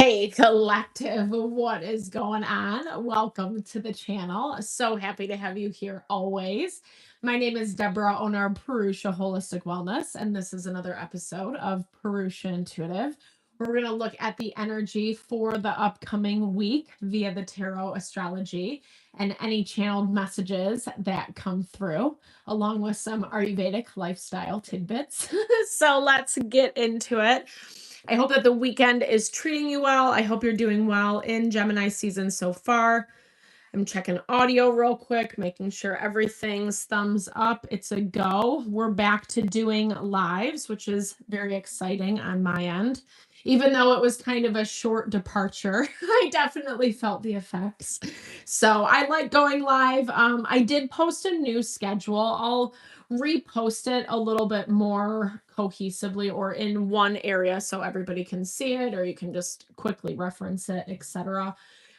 Hey, collective, what is going on? Welcome to the channel. So happy to have you here always. My name is Deborah, owner of Purusha Holistic Wellness, and this is another episode of Purusha Intuitive. We're going to look at the energy for the upcoming week via the tarot astrology and any channeled messages that come through, along with some Ayurvedic lifestyle tidbits. So let's get into it. I hope that the weekend is treating you well. I hope you're doing well in Gemini season so far. I'm checking audio real quick, making sure everything's thumbs up. It's a go. We're back to doing lives, which is very exciting on my end. Even though it was kind of a short departure, I definitely felt the effects. So I like going live. I did post a new schedule. I'll repost it a little bit more cohesively or in one area so everybody can see it, or you can just quickly reference it, etc.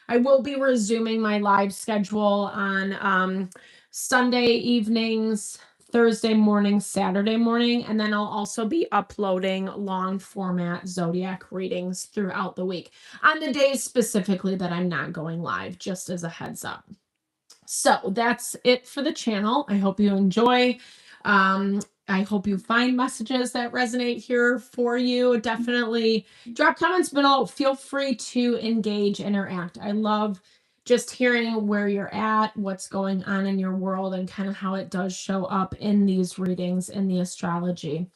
I will be resuming my live schedule on Sunday evenings, Thursday morning, Saturday morning, and then I'll also be uploading long format zodiac readings throughout the week on the days specifically that I'm not going live, just as a heads up. So that's it for the channel. I hope you enjoy. I hope you find messages that resonate here for you. Definitely drop comments below. Feel free to engage, interact. I love just hearing where you're at, what's going on in your world, and kind of how it does show up in these readings in the astrology.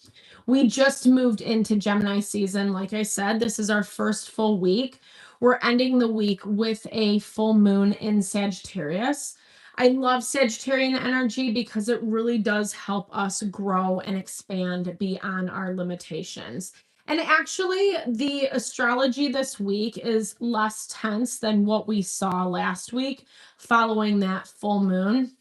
We just moved into Gemini season. Like I said, this is our first full week. We're ending the week with a full moon in Sagittarius. I love Sagittarian energy because it really does help us grow and expand beyond our limitations. And actually, the astrology this week is less tense than what we saw last week following that full moon.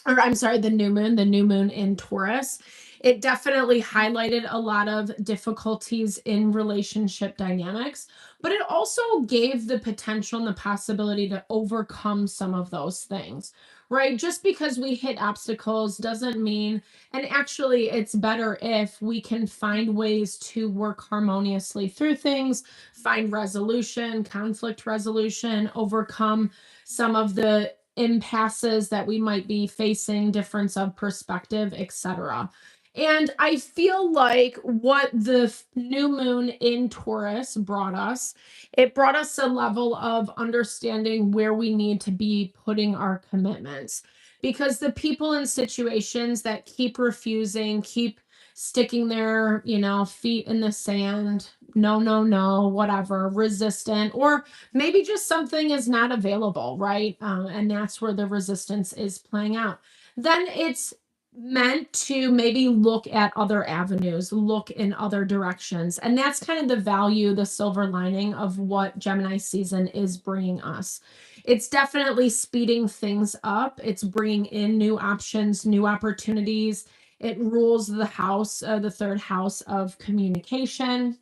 Or I'm sorry, the new moon in Taurus. It definitely highlighted a lot of difficulties in relationship dynamics, but it also gave the potential and the possibility to overcome some of those things, right? Just because we hit obstacles doesn't mean, and actually it's better if we can find ways to work harmoniously through things, find resolution, conflict resolution, overcome some of the impasses that we might be facing, difference of perspective, etc. And I feel like what the new moon in Taurus brought us, it brought us a level of understanding where we need to be putting our commitments. Because the people in situations that keep refusing, keep sticking their, feet in the sand, no, whatever, resistant, or maybe just something is not available, right? And that's where the resistance is playing out. Then it's meant to maybe look at other avenues, look in other directions. And that's kind of the value, the silver lining of what Gemini season is bringing us. It's definitely speeding things up. It's bringing in new options, new opportunities. It rules the house, the third house of communication,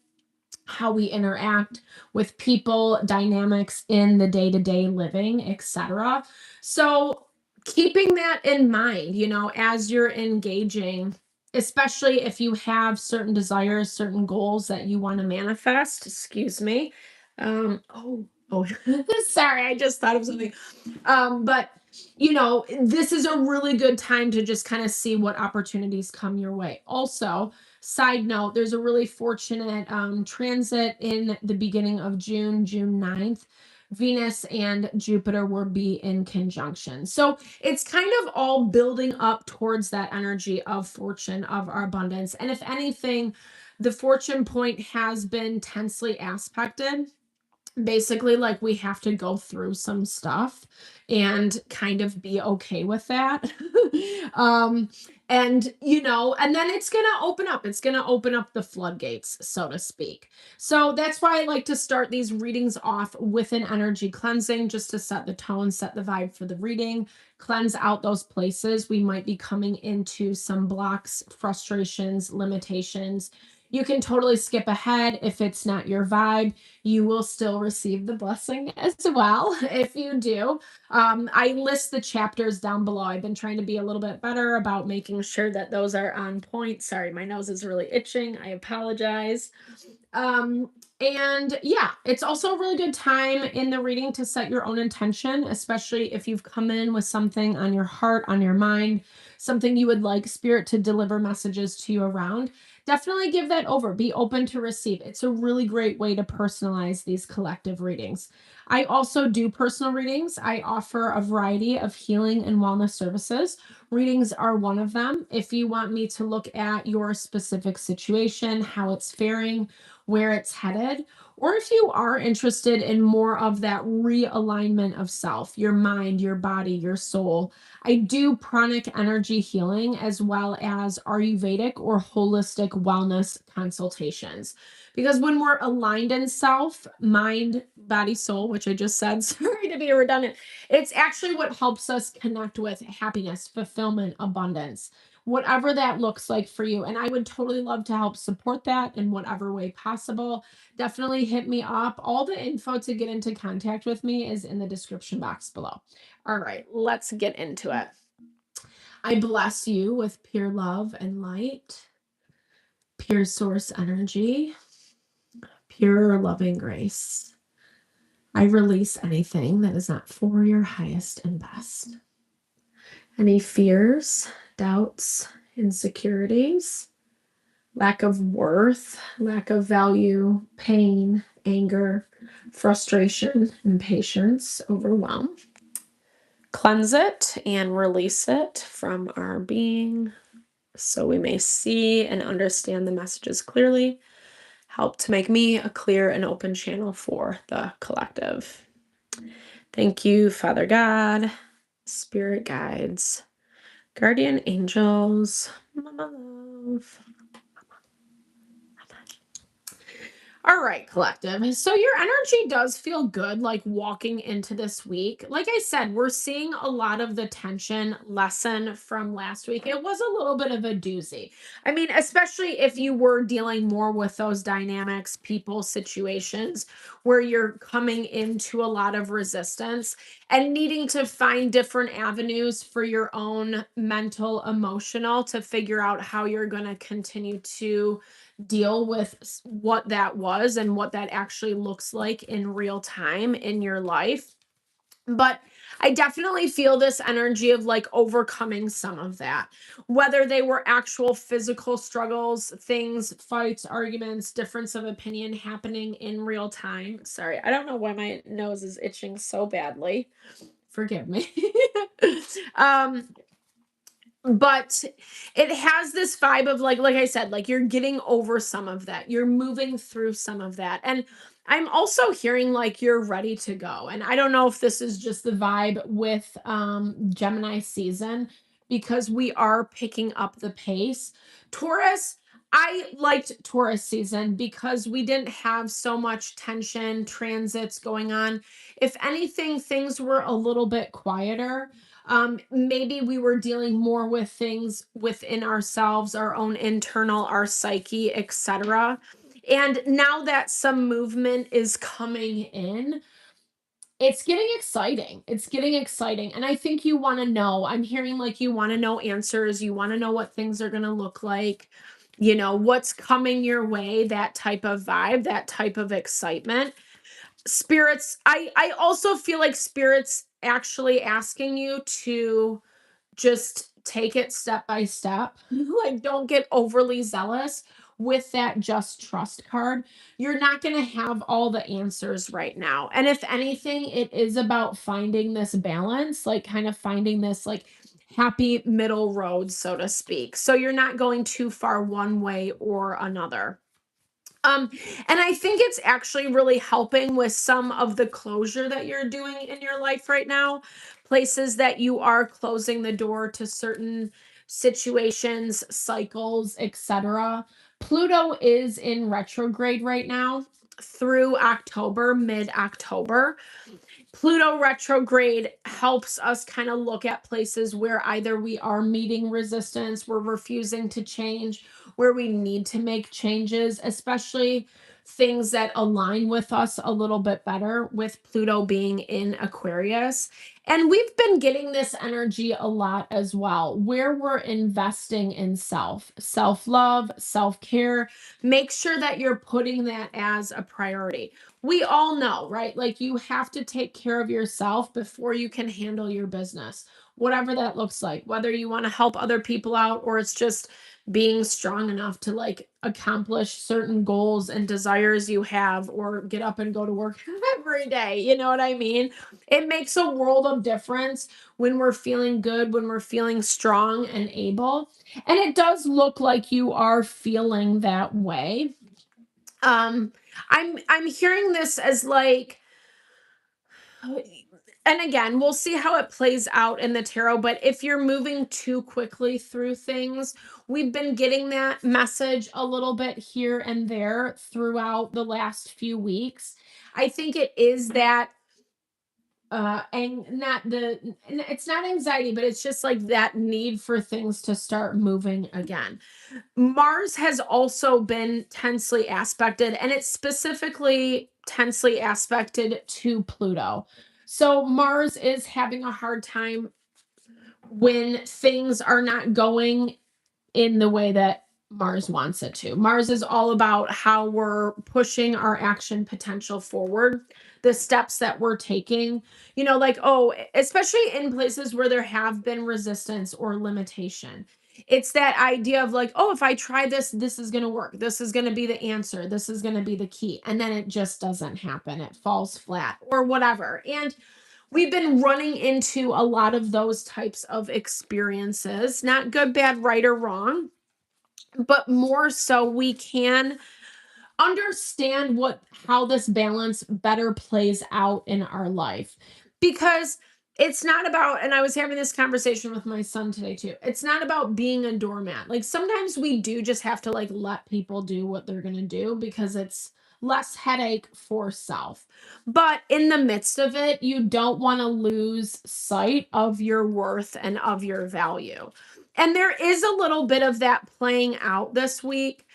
how we interact with people, dynamics in the day-to-day living, etc. So keeping that in mind, as you're engaging, especially if you have certain desires, certain goals that you want to manifest, excuse me. Oh, sorry, I just thought of something. But this is a really good time to just kind of see what opportunities come your way. Also, side note, there's a really fortunate transit in the beginning of June 9th. Venus and Jupiter will be in conjunction. So it's kind of all building up towards that energy of fortune, of our abundance. And if anything, the fortune point has been tensely aspected. Basically, like, we have to go through some stuff and kind of be okay with that. And then it's going to open up the floodgates, so to speak. So that's why I like to start these readings off with an energy cleansing, just to set the tone, set the vibe for the reading, cleanse out those places we might be coming into some blocks, frustrations, limitations. You can totally skip ahead if it's not your vibe. You will still receive the blessing as well if you do. I list the chapters down below. I've been trying to be a little bit better about making sure that those are on point. Sorry, my nose is really itching. I apologize. Um, and yeah, it's also a really good time in the reading to set your own intention, especially if you've come in with something on your heart, on your mind, something you would like spirit to deliver messages to you around. Definitely give that over. Be open to receive. It's a really great way to personalize these collective readings. I also do personal readings. I offer a variety of healing and wellness services. Readings are one of them. If you want me to look at your specific situation, how it's faring, where it's headed, or if you are interested in more of that realignment of self, your mind, your body, your soul, I do pranic energy healing as well as Ayurvedic or holistic wellness consultations. Because when we're aligned in self, mind, body, soul, which I just said, sorry to be redundant, it's actually what helps us connect with happiness, fulfillment, abundance, whatever that looks like for you. And I would totally love to help support that in whatever way possible. Definitely hit me up. All the info to get into contact with me is in the description box below. All right, let's get into it. I bless you with pure love and light, pure source energy, pure loving grace. I release anything that is not for your highest and best. Any fears, doubts, insecurities, lack of worth, lack of value, pain, anger, frustration, impatience, overwhelm. Cleanse it and release it from our being so we may see and understand the messages clearly. Help to make me a clear and open channel for the collective. Thank you, Father God, spirit guides, guardian angels, mama love. All right, collective. So your energy does feel good, like walking into this week. Like I said, we're seeing a lot of the tension lessen from last week. It was a little bit of a doozy. I mean, especially if you were dealing more with those dynamics, people, situations where you're coming into a lot of resistance and needing to find different avenues for your own mental, emotional to figure out how you're going to continue to deal with what that was and what that actually looks like in real time in your life. But I definitely feel this energy of like overcoming some of that, whether they were actual physical struggles, things, fights, arguments, difference of opinion happening in real time. Sorry, I don't know why my nose is itching so badly. Forgive me. um, but it has this vibe of like I said, like you're getting over some of that, you're moving through some of that, and I'm also hearing like you're ready to go. And I don't know if this is just the vibe with Gemini season, because we are picking up the pace. Taurus, I liked Taurus season because we didn't have so much tension transits going on. If anything, things were a little bit quieter. Maybe we were dealing more with things within ourselves, our own internal, our psyche, etc. And now that some movement is coming in, it's getting exciting. It's getting exciting. And I think you want to know. I'm hearing like you want to know answers. You want to know what things are going to look like, what's coming your way, that type of vibe, that type of excitement. Spirits, I also feel like spirits actually asking you to just take it step by step. Like, don't get overly zealous with that just trust card. You're not going to have all the answers right now. And if anything, it is about finding this balance, like kind of finding this like happy middle road, so to speak. So you're not going too far one way or another. And I think it's actually really helping with some of the closure that you're doing in your life right now, places that you are closing the door to certain situations, cycles, etc. Pluto is in retrograde right now through October, mid-October. Pluto retrograde helps us kind of look at places where either we are meeting resistance, we're refusing to change, where we need to make changes, especially things that align with us a little bit better with Pluto being in Aquarius. And we've been getting this energy a lot as well, where we're investing in self love, self care. Make sure that you're putting that as a priority. We all know, right? Like you have to take care of yourself before you can handle your business, whatever that looks like, whether you want to help other people out or it's just being strong enough to like accomplish certain goals and desires you have or get up and go to work every day. You know what I mean? It makes a world of difference when we're feeling good, when we're feeling strong and able. And it does look like you are feeling that way. Um I'm hearing this as like, and again, we'll see how it plays out in the tarot, but if you're moving too quickly through things, we've been getting that message a little bit here and there throughout the last few weeks. I think it is that and not the it's not anxiety, but it's just like that need for things to start moving again. Mars has also been tensely aspected, and it's specifically tensely aspected to Pluto. So Mars is having a hard time when things are not going in the way that Mars wants it to. Mars is all about how we're pushing our action potential forward, the steps that we're taking, like, oh, especially in places where there have been resistance or limitation. It's that idea of like, oh, if I try this, this is going to work. This is going to be the answer. This is going to be the key. And then it just doesn't happen. It falls flat or whatever. And we've been running into a lot of those types of experiences, not good, bad, right, or wrong, but more so we can understand what how this balance better plays out in our life, because it's not about, and I was having this conversation with my son today too, it's not about being a doormat. Like sometimes we do just have to like let people do what they're going to do because it's less headache for self, but in the midst of it you don't want to lose sight of your worth and of your value. And there is a little bit of that playing out this week.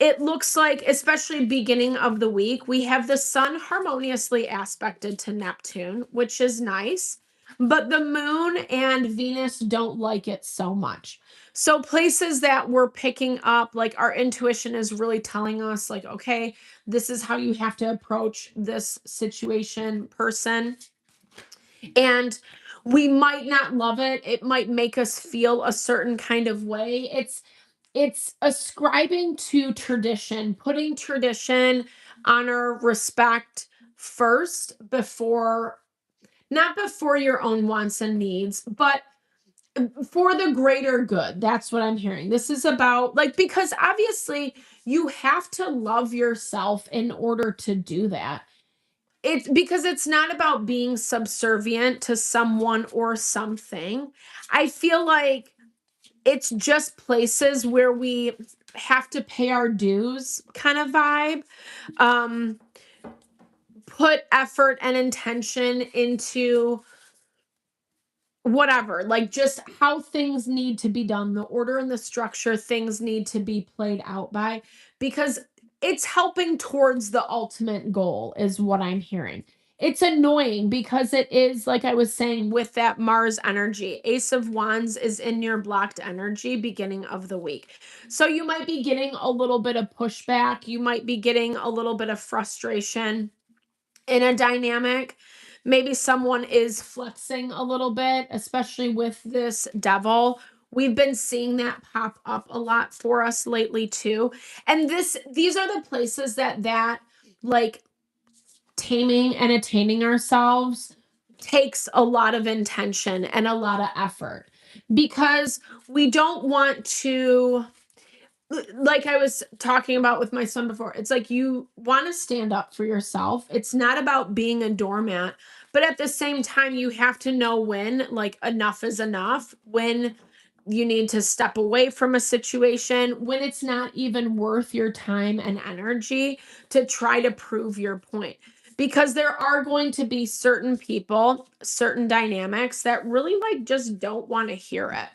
It looks like, especially beginning of the week, we have the sun harmoniously aspected to Neptune, which is nice, but the moon and Venus don't like it so much. So, places that we're picking up, like our intuition is really telling us, like, okay, this is how you have to approach this situation, person. And we might not love it. It might make us feel a certain kind of way. It's ascribing to tradition, putting tradition, honor, respect first before, not before your own wants and needs, but for the greater good. That's what I'm hearing. This is about like, because obviously you have to love yourself in order to do that. It's because it's not about being subservient to someone or something. I feel like it's just places where we have to pay our dues kind of vibe. Um, put effort and intention into whatever, like just how things need to be done, the order and the structure things need to be played out by, because it's helping towards the ultimate goal, is what I'm hearing. It's annoying because it is, like I was saying, with that Mars energy. Ace of Wands is in your blocked energy beginning of the week. So you might be getting a little bit of pushback. You might be getting a little bit of frustration in a dynamic. Maybe someone is flexing a little bit, especially with this devil. We've been seeing that pop up a lot for us lately too. And these are the places that like taming and attaining ourselves takes a lot of intention and a lot of effort, because we don't want to, like I was talking about with my son before, it's like you want to stand up for yourself. It's not about being a doormat, but at the same time, you have to know when, like, enough is enough, when you need to step away from a situation, when it's not even worth your time and energy to try to prove your point. Because there are going to be certain people, certain dynamics that really like just don't want to hear it.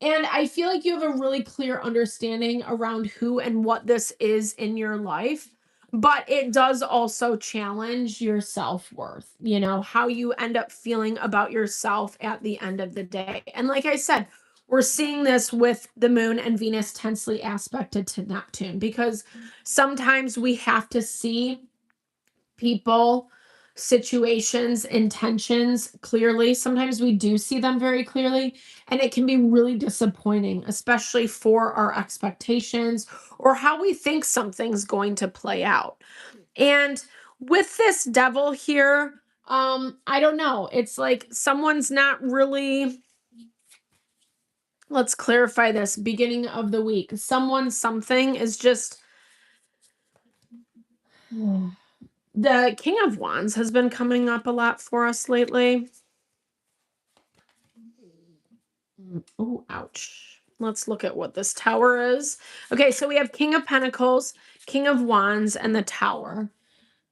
And I feel like you have a really clear understanding around who and what this is in your life. but it does also challenge your self-worth, how you end up feeling about yourself at the end of the day. And like I said, we're seeing this with the moon and Venus tensely aspected to Neptune, because sometimes we have to see people, situations, intentions clearly. Sometimes we do see them very clearly, and it can be really disappointing, especially for our expectations or how we think something's going to play out. And with this devil here, I don't know. It's like someone's not really, let's clarify this, beginning of the week. Something is just the King of Wands has been coming up a lot for us lately. Oh, ouch. Let's look at what this Tower is. Okay, so we have King of Pentacles, King of Wands, and the Tower.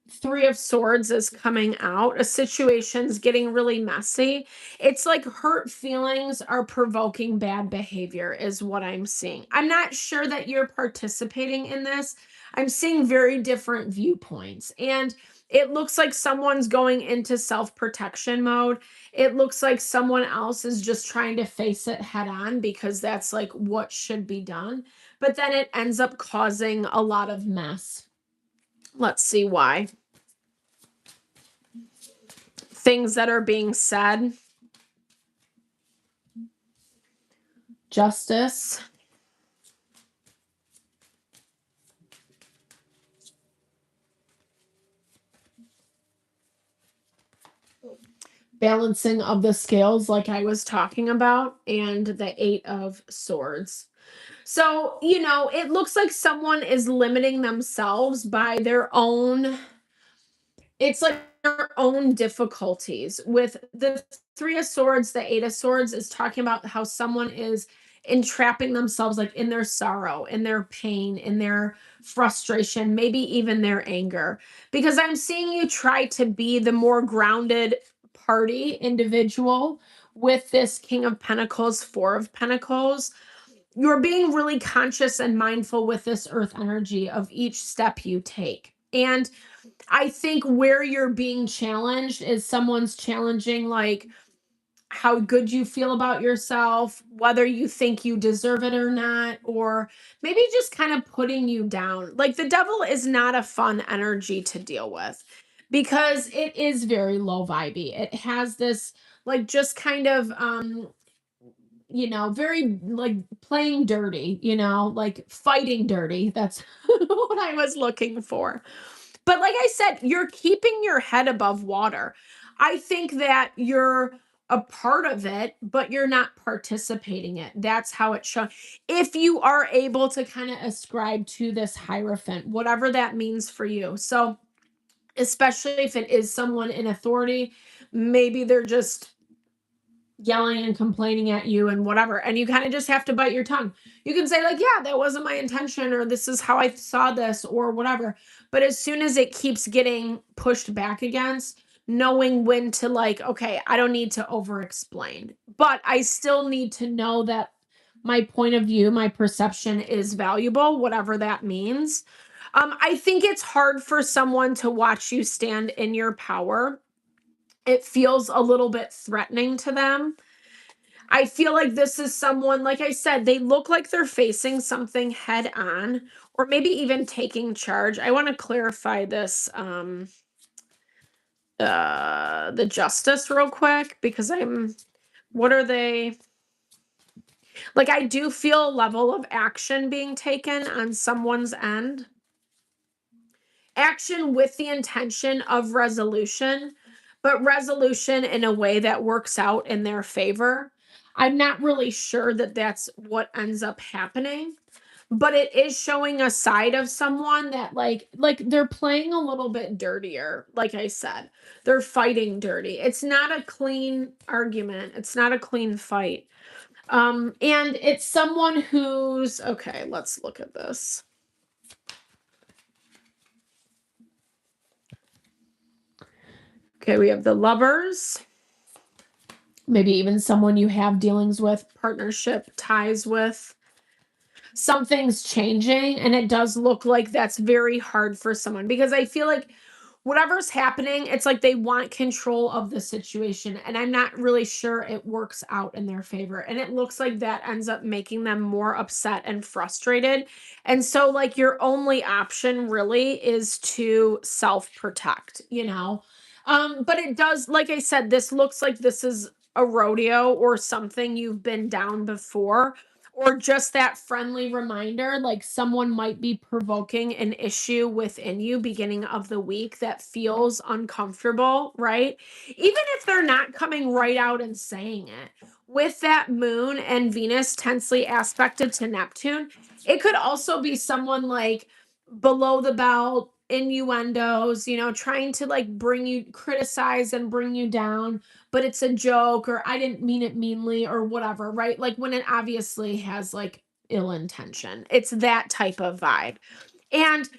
Three of Swords is coming out. A situation's getting really messy. It's like hurt feelings are provoking bad behavior, is what I'm seeing. I'm not sure that you're participating in this. I'm seeing very different viewpoints. And it looks like someone's going into self-protection mode. It looks like someone else is just trying to face it head on because that's like what should be done. But then it ends up causing a lot of mess. Let's see why. Things that are being said. Justice. Balancing of the scales, like I was talking about, and the Eight of Swords. So, it looks like someone is limiting themselves by their own, it's like their own difficulties. With the Three of Swords, the Eight of Swords is talking about how someone is entrapping themselves like in their sorrow, in their pain, in their frustration, maybe even their anger. Because I'm seeing you try to be the more grounded party individual with this King of Pentacles, Four of Pentacles. You're being really conscious and mindful with this earth energy of each step you take. And I think where you're being challenged is someone's challenging like how good you feel about yourself, whether you think you deserve it or not, or maybe just kind of putting you down. Like the devil is not a fun energy to deal with because it is very low vibey. It has this like just kind of very like playing dirty, like fighting dirty. That's what I was looking for. But like I said, you're keeping your head above water. I think that you're a part of it, but you're not participating in it. That's how it's shown. If you are able to kind of ascribe to this Hierophant, whatever that means for you. So, especially if it is someone in authority, maybe they're just yelling and complaining at you and whatever, and you kind of just have to bite your tongue. You can say like, yeah, that wasn't my intention, or this is how I saw this, or whatever. But as soon as it keeps getting pushed back against, knowing when to like, okay, I don't need to over explain, but I still need to know that my point of view, my perception is valuable, whatever that means. I think it's hard for someone to watch you stand in your power. It feels a little bit threatening to them. I feel like this is someone, like I said, they look like they're facing something head on, or maybe even taking charge. I want to clarify this, the Justice real quick, because what are they? Like, I do feel a level of action being taken on someone's end. Action with the intention of resolution, but resolution in a way that works out in their favor. I'm not really sure that that's what ends up happening, but it is showing a side of someone that like they're playing a little bit dirtier. Like I said, they're fighting dirty. It's not a clean argument. It's not a clean fight. And it's someone who's okay, let's look at this. Okay, we have the Lovers. Maybe even someone you have dealings with, partnership, ties with. something's changing, and it does look like that's very hard for someone because I feel like whatever's happening, it's like they want control of the situation, and I'm not really sure it works out in their favor. And it looks like that ends up making them more upset and frustrated. And so, like, your only option really is to self protect, you know? But it does, like I said, this looks like this is a rodeo or something you've been down before, or just that friendly reminder, like someone might be provoking an issue within you beginning of the week that feels uncomfortable, right? Even if they're not coming right out and saying it. With that moon and Venus tensely aspected to Neptune, it could also be someone like below the belt innuendos, trying to like bring you criticize and bring you down, but it's a joke, or I didn't mean it meanly, or whatever, right? Like when it obviously has like ill intention. It's that type of vibe. And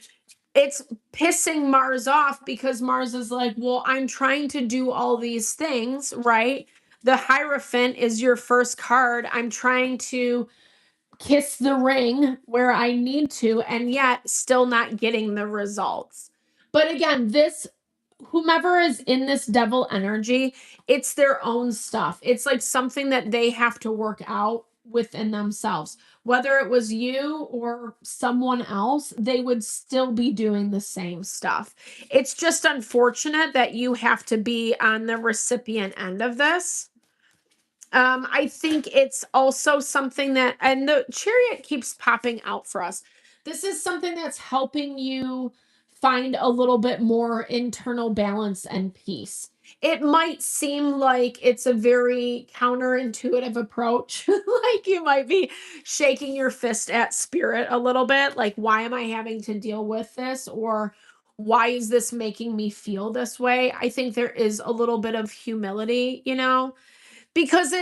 it's pissing Mars off because Mars is like, well, I'm trying to do all these things, right? The Hierophant is your first card. I'm trying to kiss the ring where I need to, and yet still not getting the results. But again, this whomever is in this devil energy, it's their own stuff. It's like something that they have to work out within themselves. Whether it was you or someone else, they would still be doing the same stuff. It's just unfortunate that you have to be on the recipient end of this. I think it's also something that, and the chariot keeps popping out for us. This is something that's helping you find a little bit more internal balance and peace. It might seem like it's a very counterintuitive approach. Like you might be shaking your fist at spirit a little bit. Like, why am I having to deal with this? Or why is this making me feel this way? I think there is a little bit of humility, because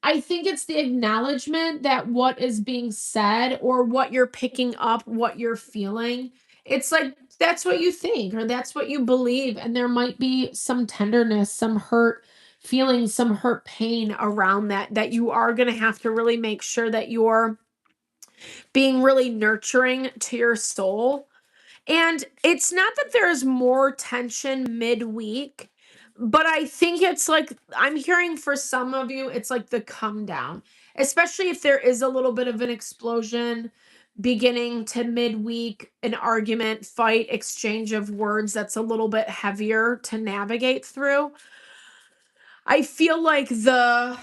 I think it's the acknowledgement that what is being said or what you're picking up, what you're feeling, it's like that's what you think or that's what you believe. And there might be some tenderness, some hurt feelings, some hurt pain around that, that you are going to have to really make sure that you're being really nurturing to your soul. And it's not that there's more tension midweek, but I think it's like I'm hearing for some of you, it's like the come down, especially if there is a little bit of an explosion beginning to midweek, an argument, fight, exchange of words that's a little bit heavier to navigate through. I feel like the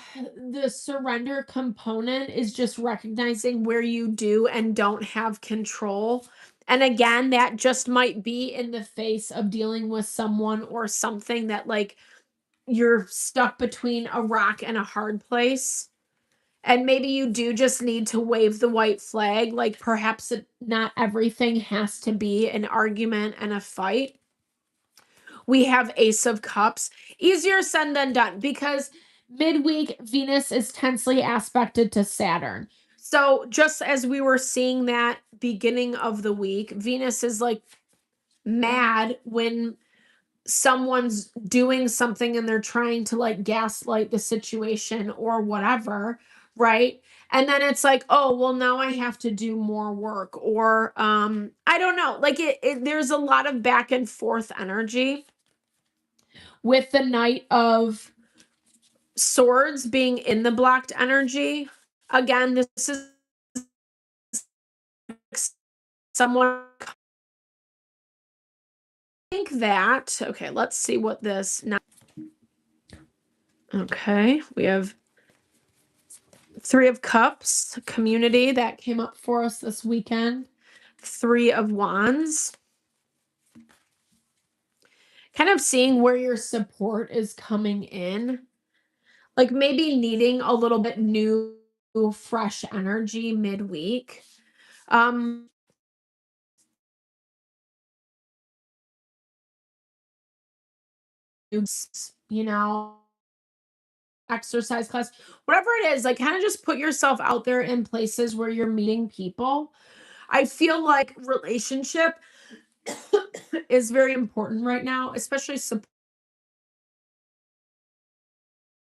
surrender component is just recognizing where you do and don't have control. And again, that just might be in the face of dealing with someone or something that like you're stuck between a rock and a hard place. And maybe you do just need to wave the white flag. Like perhaps not everything has to be an argument and a fight. We have Ace of Cups. Easier said than done because midweek Venus is tensely aspected to Saturn. So just as we were seeing that beginning of the week, Venus is like mad when someone's doing something and they're trying to like gaslight the situation or whatever, right? And then it's like, oh, well, now I have to do more work, or I don't know. Like there's a lot of back and forth energy with the Knight of Swords being in the blocked energy. Again, this is someone. I think that, okay, let's see what this now. Okay, we have Three of Cups, community that came up for us this weekend. Three of Wands. Kind of seeing where your support is coming in. Like maybe needing a little bit new, fresh energy midweek. Um, you know, exercise class, whatever it is, like kind of just put yourself out there in places where you're meeting people. I feel like relationship is very important right now, especially support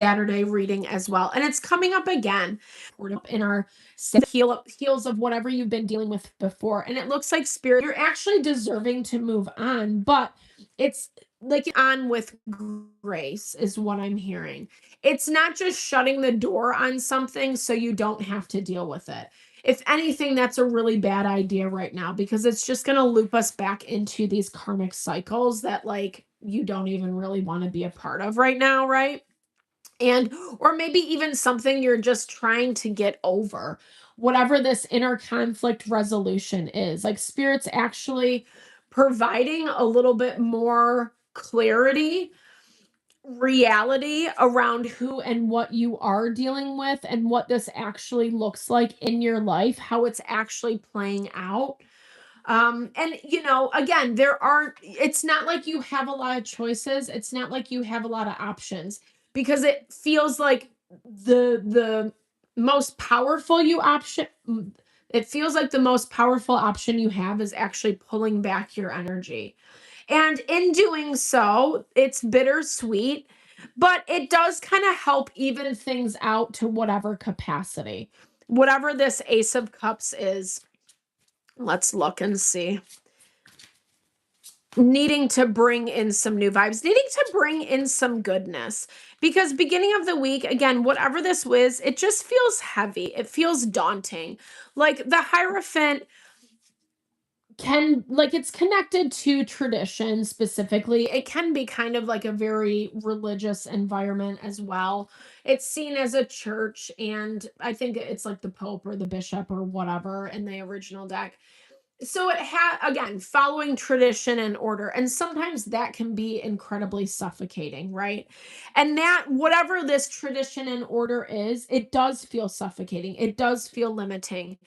Saturday reading as well. And it's coming up again. We're up in our heels of whatever you've been dealing with before. And it looks like spirit, you're actually deserving to move on, but it's like on with grace is what I'm hearing. It's not just shutting the door on something so you don't have to deal with it. If anything, that's a really bad idea right now because it's just going to loop us back into these karmic cycles that like you don't even really want to be a part of right now, right? And or maybe even something you're just trying to get over, whatever this inner conflict resolution is. Like spirit's actually providing a little bit more clarity, reality around who and what you are dealing with and what this actually looks like in your life, how it's actually playing out. And again, it's not like you have a lot of choices. It's not like you have a lot of options because it feels like the most powerful you option it feels like the most powerful option you have is actually pulling back your energy. And in doing so, it's bittersweet, but it does kind of help even things out to whatever capacity. Whatever this Ace of Cups is, let's look and see. Needing to bring in some new vibes, needing to bring in some goodness. Because beginning of the week, again, whatever this was, it just feels heavy. It feels daunting. Like the Hierophant it's connected to tradition specifically. It can be kind of like a very religious environment as well. It's seen as a church, and I think it's like the Pope or the Bishop or whatever in the original deck. So it again, following tradition and order, and sometimes that can be incredibly suffocating, right? And that whatever this tradition and order is, it does feel suffocating, it does feel limiting,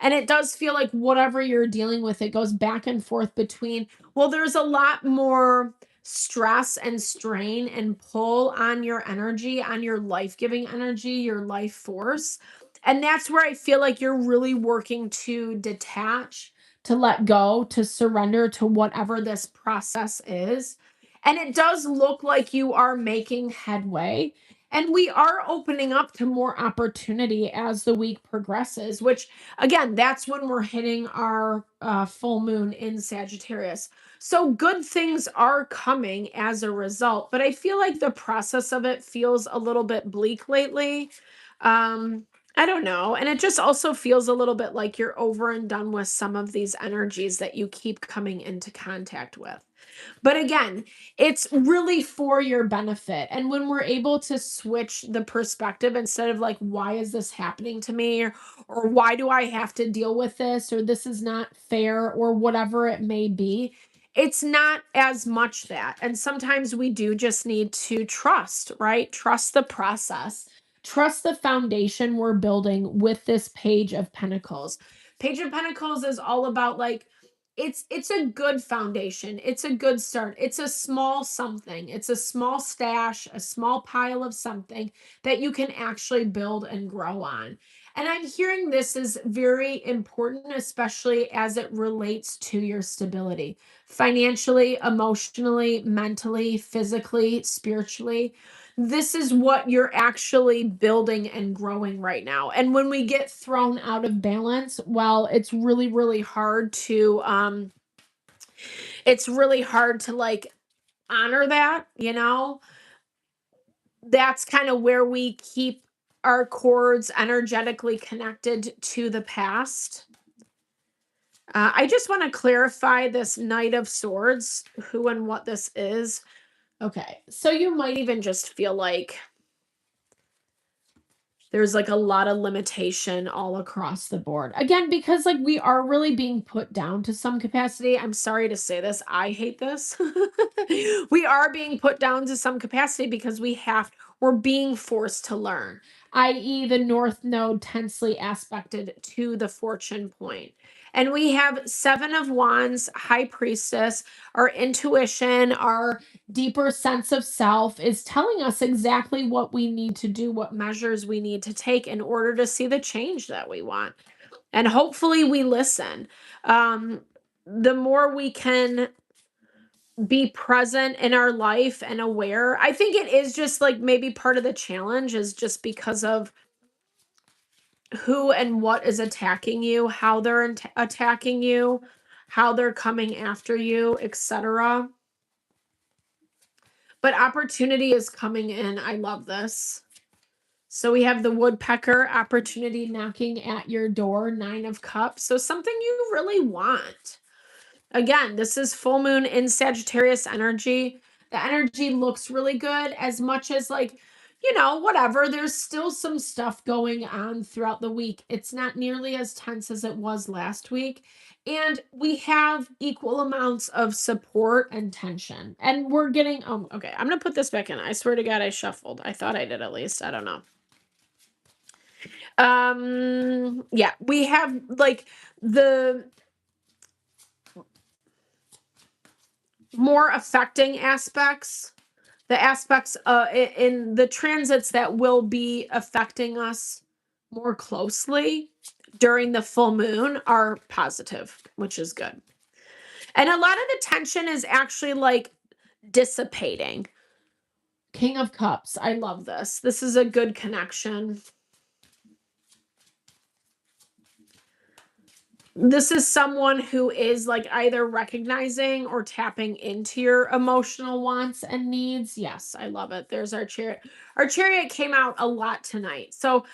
and it does feel like whatever you're dealing with, it goes back and forth between, well, there's a lot more stress and strain and pull on your energy, on your life-giving energy, your life force. And that's where I feel like you're really working to detach, to let go, to surrender to whatever this process is. And it does look like you are making headway. And we are opening up to more opportunity as the week progresses, which, again, that's when we're hitting our full moon in Sagittarius. So good things are coming as a result. But I feel like the process of it feels a little bit bleak lately. I don't know. And it just also feels a little bit like you're over and done with some of these energies that you keep coming into contact with. But again, it's really for your benefit. And when we're able to switch the perspective instead of like, why is this happening to me? Or why do I have to deal with this? Or this is not fair, or whatever it may be. It's not as much that. And sometimes we do just need to trust, right? Trust the process. Trust the foundation we're building with this Page of Pentacles. Page of Pentacles is all about like, it's a good foundation. It's a good start. It's a small something. It's a small stash, a small pile of something that you can actually build and grow on. And I'm hearing this is very important, especially as it relates to your stability, financially, emotionally, mentally, physically, spiritually. This is what you're actually building and growing right now. And when we get thrown out of balance, well, it's really hard to like honor that, That's kind of where we keep our cords energetically connected to the past. I just want to clarify this Knight of Swords, who and what this is. Okay, so you might even just feel like there's like a lot of limitation all across the board. Again, because like we are really being put down to some capacity. I'm sorry to say this. I hate this. We are being put down to some capacity because we're being forced to learn, i.e., the North Node tensely aspected to the fortune point. And we have Seven of Wands, High Priestess, our intuition, our deeper sense of self is telling us exactly what we need to do, what measures we need to take in order to see the change that we want. And hopefully we listen. The more we can be present in our life and aware. I think it is just like maybe part of the challenge is just because of who and what is attacking you, how they're attacking you, how they're coming after you, etc. But opportunity is coming in. I love this. So we have the woodpecker, opportunity knocking at your door, 9 of cups. So something you really want. Again, this is full moon in Sagittarius energy. The energy looks really good as much as like, whatever. There's still some stuff going on throughout the week. It's not nearly as tense as it was last week. And we have equal amounts of support and tension. And we're getting, okay, I'm going to put this back in. I swear to God, I shuffled. I thought I did at least. I don't know. Yeah, we have like the more affecting aspects, the aspects in the transits that will be affecting us more closely during the full moon are positive, which is good. And a lot of the tension is actually like dissipating. King of Cups. I love this. This is a good connection. This is someone who is like either recognizing or tapping into your emotional wants and needs. Yes, I love it. There's our chariot. Our chariot came out a lot tonight. So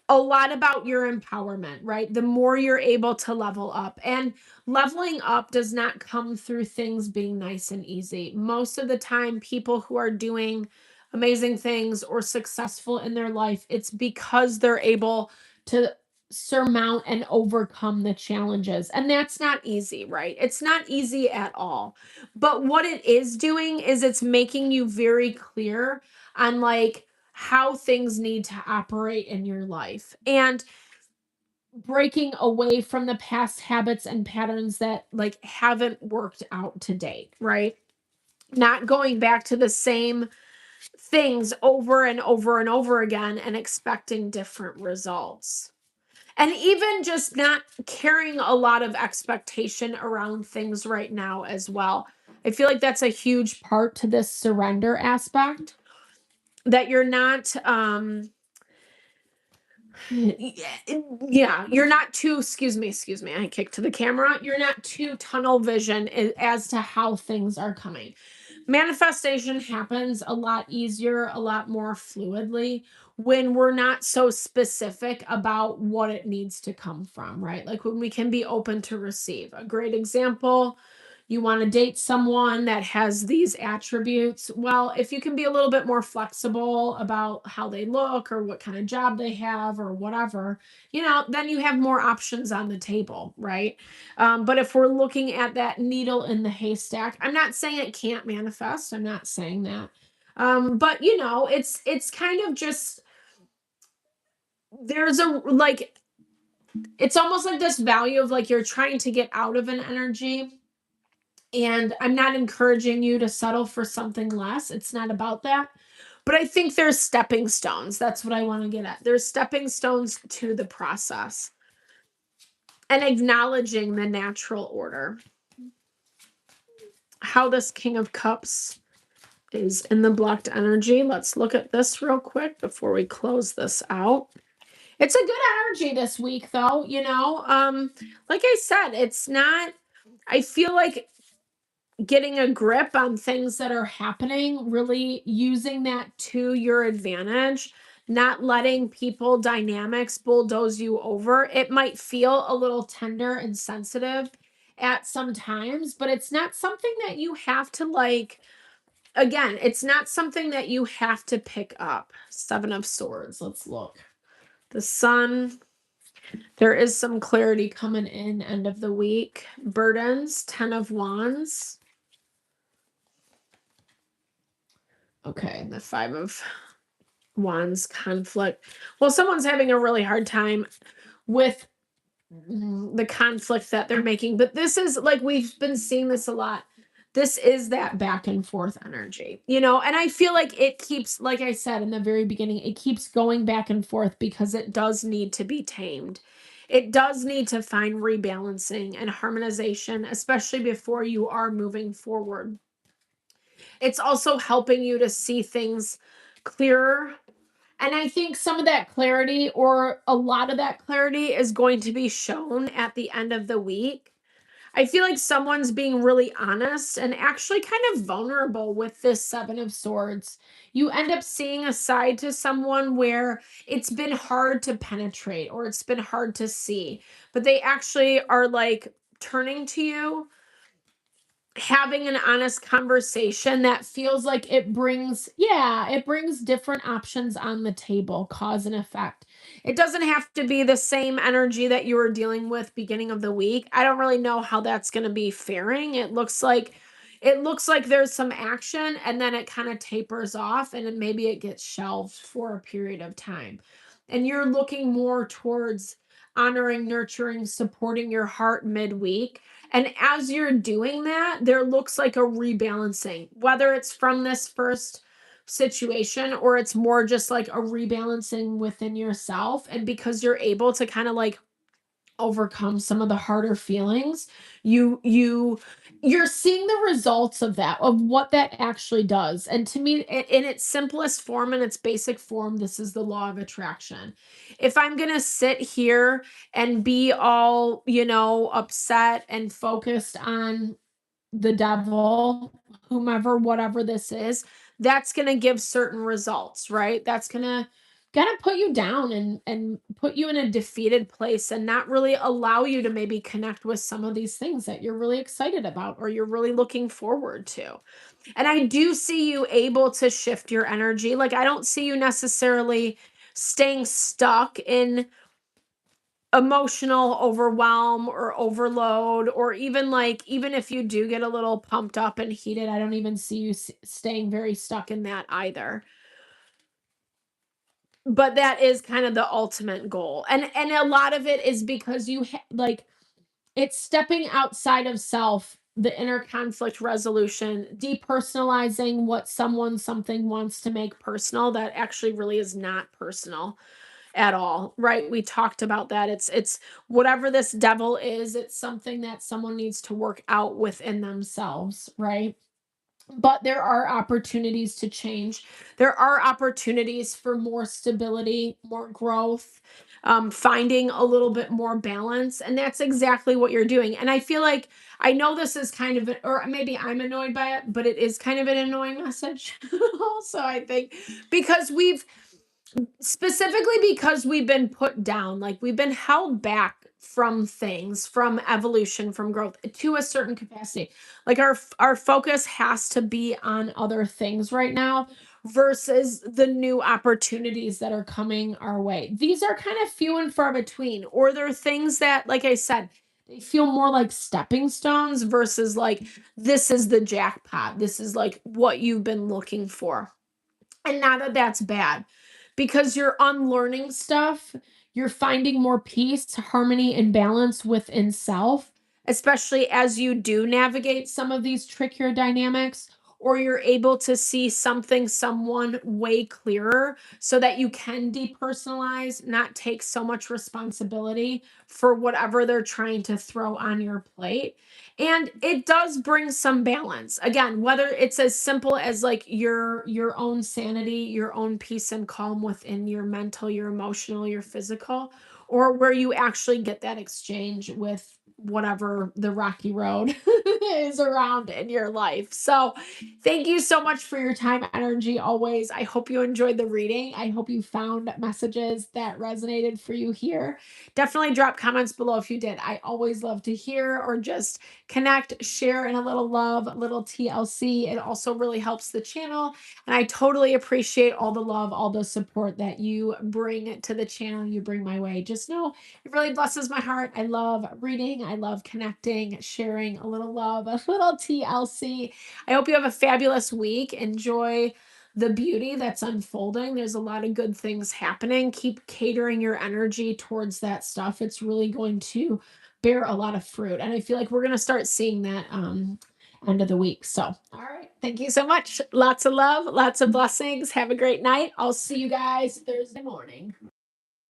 a lot about your empowerment, right? The more you're able to level up. And leveling up does not come through things being nice and easy. Most of the time, people who are doing amazing things or successful in their life, it's because they're able to surmount and overcome the challenges. And that's not easy, right? It's not easy at all. But what it is doing is it's making you very clear on like how things need to operate in your life and breaking away from the past habits and patterns that like haven't worked out to date, right? Not going back to the same things over and over and over again and expecting different results. And even just not carrying a lot of expectation around things right now as well. I feel like that's a huge part to this surrender aspect, that you're not yeah, you're not too, excuse me, I kicked to the camera. You're not too tunnel vision as to how things are coming. Manifestation happens a lot easier, a lot more fluidly when we're not so specific about what it needs to come from, right? Like when we can be open to receive. A great example, you want to date someone that has these attributes. Well, if you can be a little bit more flexible about how they look or what kind of job they have or whatever, then you have more options on the table, right? But if we're looking at that needle in the haystack, I'm not saying it can't manifest. I'm not saying that. But it's kind of just, there's a like, it's almost like this value of like you're trying to get out of an energy. And I'm not encouraging you to settle for something less. It's not about that. But I think there's stepping stones. That's what I want to get at. There's stepping stones to the process and acknowledging the natural order. How this King of Cups is in the blocked energy. Let's look at this real quick before we close this out. It's a good energy this week, though. Like I said, it's not, I feel like getting a grip on things that are happening, really using that to your advantage, not letting people dynamics bulldoze you over. It might feel a little tender and sensitive at some times, but it's not something that you have to like, again, it's not something that you have to pick up. 7 of Swords. Let's look. The Sun. There is some clarity coming in end of the week. Burdens. 10 of Wands. Okay, the 5 of Wands, conflict. Well, someone's having a really hard time with the conflict that they're making, but this is like, we've been seeing this a lot. This is that back and forth energy, and I feel like it keeps, like I said in the very beginning, it keeps going back and forth because it does need to be tamed. it does need to find rebalancing and harmonization, especially before you are moving forward. It's also helping you to see things clearer. And I think some of that clarity, or a lot of that clarity, is going to be shown at the end of the week. I feel like someone's being really honest and actually kind of vulnerable with this Seven of Swords. You end up seeing a side to someone where it's been hard to penetrate or it's been hard to see, but they actually are like turning to you, having an honest conversation that feels like it brings different options on the table, cause and effect. It doesn't have to be the same energy that you were dealing with beginning of the week. I don't really know how that's going to be faring. It looks like there's some action and then it kind of tapers off, and then maybe it gets shelved for a period of time, and you're looking more towards honoring, nurturing, supporting your heart midweek. And as you're doing that, there looks like a rebalancing, whether it's from this first situation or it's more just like a rebalancing within yourself. And because you're able to kind of like overcome some of the harder feelings, you're seeing the results of that, of what that actually does. And to me, in its simplest form, in its basic form, this is the law of attraction. If I'm going to sit here and be all, upset and focused on the devil, whomever, whatever this is, that's going to give certain results, right? That's going to put you down and put you in a defeated place and not really allow you to maybe connect with some of these things that you're really excited about or you're really looking forward to. And I do see you able to shift your energy. Like, I don't see you necessarily staying stuck in emotional overwhelm or overload, or even like, even if you do get a little pumped up and heated, I don't even see you staying very stuck in that either. But that is kind of the ultimate goal, and a lot of it is because like, it's stepping outside of self, the inner conflict resolution, depersonalizing what someone something wants to make personal that actually really is not personal at all, right? We talked about that. It's whatever this devil is, it's something that someone needs to work out within themselves, right? But there are opportunities to change. There are opportunities for more stability, more growth, finding a little bit more balance. And that's exactly what you're doing. And I feel like, I know this is kind of, or maybe I'm annoyed by it, but it is kind of an annoying message. Also, I think because we've been put down, like we've been held back from things, from evolution, from growth to a certain capacity. Like our focus has to be on other things right now versus the new opportunities that are coming our way. These are kind of few and far between, or they're things that, like I said, they feel more like stepping stones versus like, this is the jackpot, this is like what you've been looking for. And not that that's bad, because you're unlearning stuff, you're finding more peace, harmony, and balance within self, especially as you do navigate some of these trickier dynamics, or you're able to see something, someone way clearer so that you can depersonalize, not take so much responsibility for whatever they're trying to throw on your plate. And it does bring some balance. Again, whether it's as simple as like your own sanity, your own peace and calm within your mental, your emotional, your physical, or where you actually get that exchange with whatever the rocky road is around in your life. So, thank you so much for your time, energy, always. I hope you enjoyed the reading. I hope you found messages that resonated for you here. Definitely drop comments below if you did. I always love to hear or just connect, share in a little love, a little TLC. It also really helps the channel. And I totally appreciate all the love, all the support that you bring to the channel, you bring my way. Just know it really blesses my heart. I love reading. I love connecting, sharing a little love, a little TLC. I hope you have a fabulous week. Enjoy the beauty that's unfolding. There's a lot of good things happening. Keep catering your energy towards that stuff. It's really going to bear a lot of fruit. And I feel like we're going to start seeing that end of the week. So, all right. Thank you so much. Lots of love, lots of blessings. Have a great night. I'll see you guys Thursday morning.